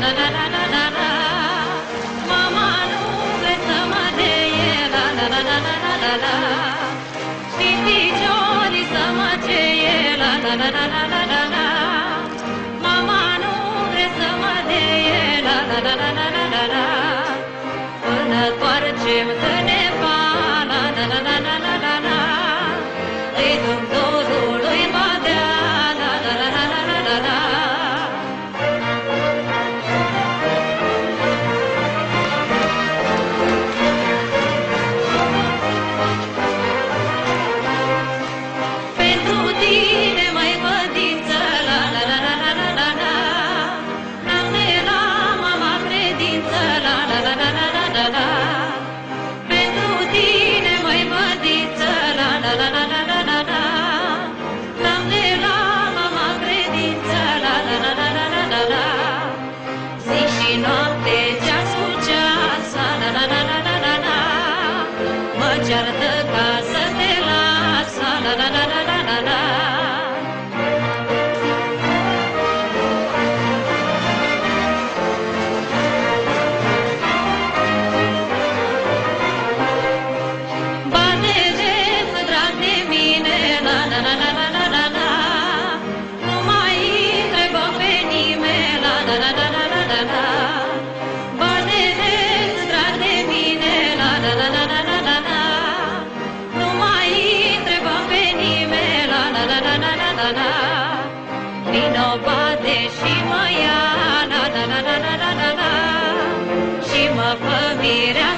la la la la la la. Mama nu vrei să mă deie, la la la la la la la la. Și piciorii să mă ceie, la la la la la la la la. Mama nu vrei să mă deie, la la la la la la la la. Până toarcem tânepa, la la la la la la la la. Îi Dumnezeu lui va dea, la la la la la la la la. Pentru tine, mai vădiță, la la la la la la la la. N-am de la mama credință, la la la la la la la la. Pentru tine, mai vădiță, la la la la la la la la. N-am de la mama credință, la la la la la la la la. Zi și noapte, ceas cu ceas, la la la la la la la. Mă ceartă ca să te las, la la la la la la la. Bate-te, drag de mine, la la la la la la la la. Nu mai întrebăm pe nimeni, la la la la la la la la. Bate-te, drag de mine, la la la la la la la la. Nu mai întrebăm pe nimeni, la la la la la la la la. Vino bate și mă ia, la la la la la la la la. Și mă fă mirea